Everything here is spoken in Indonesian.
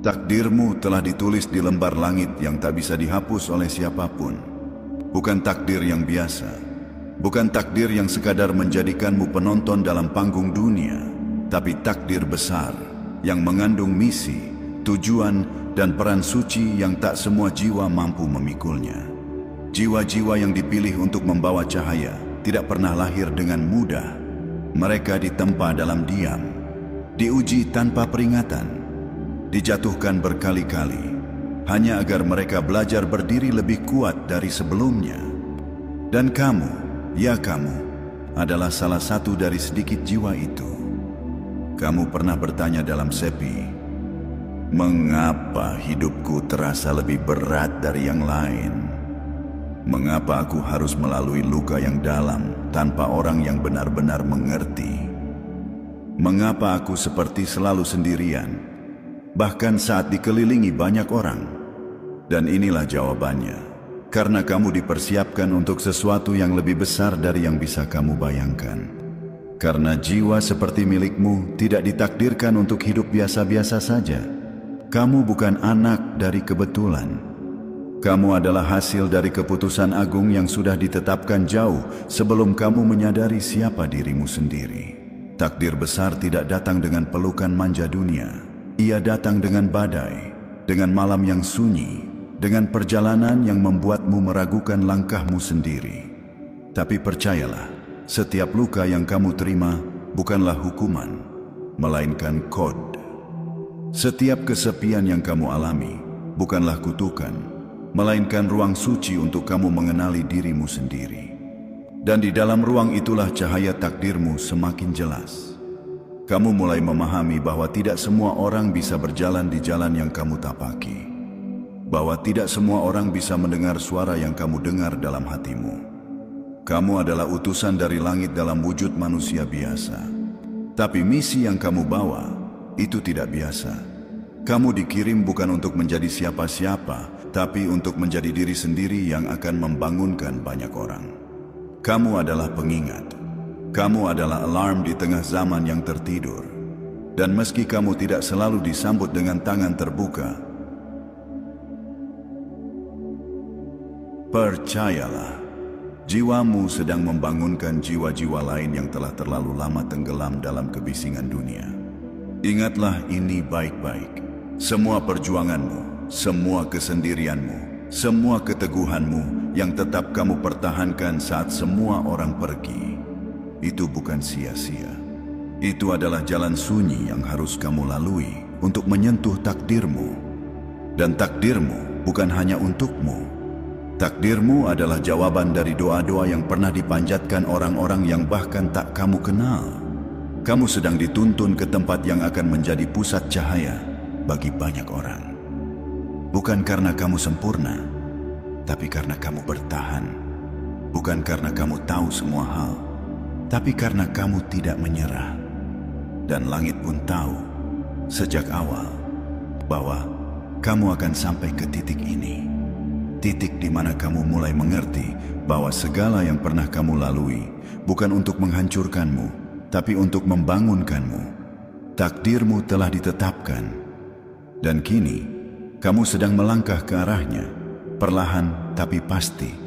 Takdirmu telah ditulis di lembar langit yang tak bisa dihapus oleh siapapun. Bukan takdir yang biasa, bukan takdir yang sekadar menjadikanmu penonton dalam panggung dunia, tapi takdir besar yang mengandung misi, tujuan, dan peran suci yang tak semua jiwa mampu memikulnya. Jiwa-jiwa yang dipilih untuk membawa cahaya tidak pernah lahir dengan mudah. Mereka ditempa dalam diam, diuji tanpa peringatan, dijatuhkan berkali-kali, hanya agar mereka belajar berdiri lebih kuat dari sebelumnya. Dan kamu, ya kamu, adalah salah satu dari sedikit jiwa itu. Kamu pernah bertanya dalam sepi, mengapa hidupku terasa lebih berat dari yang lain? Mengapa aku harus melalui luka yang dalam tanpa orang yang benar-benar mengerti? Mengapa aku seperti selalu sendirian, bahkan saat dikelilingi banyak orang? Dan inilah jawabannya. Karena kamu dipersiapkan untuk sesuatu yang lebih besar dari yang bisa kamu bayangkan. Karena jiwa seperti milikmu tidak ditakdirkan untuk hidup biasa-biasa saja. Kamu bukan anak dari kebetulan. Kamu adalah hasil dari keputusan agung yang sudah ditetapkan jauh sebelum kamu menyadari siapa dirimu sendiri. Takdir besar tidak datang dengan pelukan manja dunia. Ia datang dengan badai, dengan malam yang sunyi, dengan perjalanan yang membuatmu meragukan langkahmu sendiri. Tapi percayalah, setiap luka yang kamu terima bukanlah hukuman, melainkan kod. Setiap kesepian yang kamu alami bukanlah kutukan, melainkan ruang suci untuk kamu mengenali dirimu sendiri. Dan di dalam ruang itulah cahaya takdirmu semakin jelas. Kamu mulai memahami bahwa tidak semua orang bisa berjalan di jalan yang kamu tapaki. Bahwa tidak semua orang bisa mendengar suara yang kamu dengar dalam hatimu. Kamu adalah utusan dari langit dalam wujud manusia biasa. Tapi misi yang kamu bawa itu tidak biasa. Kamu dikirim bukan untuk menjadi siapa-siapa, tapi untuk menjadi diri sendiri yang akan membangunkan banyak orang. Kamu adalah pengingat. Kamu adalah alarm di tengah zaman yang tertidur. Dan meski kamu tidak selalu disambut dengan tangan terbuka, percayalah, jiwamu sedang membangunkan jiwa-jiwa lain yang telah terlalu lama tenggelam dalam kebisingan dunia. Ingatlah ini baik-baik. Semua perjuanganmu, semua kesendirianmu, semua keteguhanmu yang tetap kamu pertahankan saat semua orang pergi, itu bukan sia-sia. Itu adalah jalan sunyi yang harus kamu lalui untuk menyentuh takdirmu. Dan takdirmu bukan hanya untukmu. Takdirmu adalah jawaban dari doa-doa yang pernah dipanjatkan orang-orang yang bahkan tak kamu kenal. Kamu sedang dituntun ke tempat yang akan menjadi pusat cahaya bagi banyak orang. Bukan karena kamu sempurna, tapi karena kamu bertahan. Bukan karena kamu tahu semua hal, tapi karena kamu tidak menyerah. Dan langit pun tahu sejak awal bahwa kamu akan sampai ke titik ini. Titik di mana kamu mulai mengerti bahwa segala yang pernah kamu lalui bukan untuk menghancurkanmu, tapi untuk membangunkanmu. Takdirmu telah ditetapkan. Dan kini, kamu sedang melangkah ke arahnya, perlahan tapi pasti.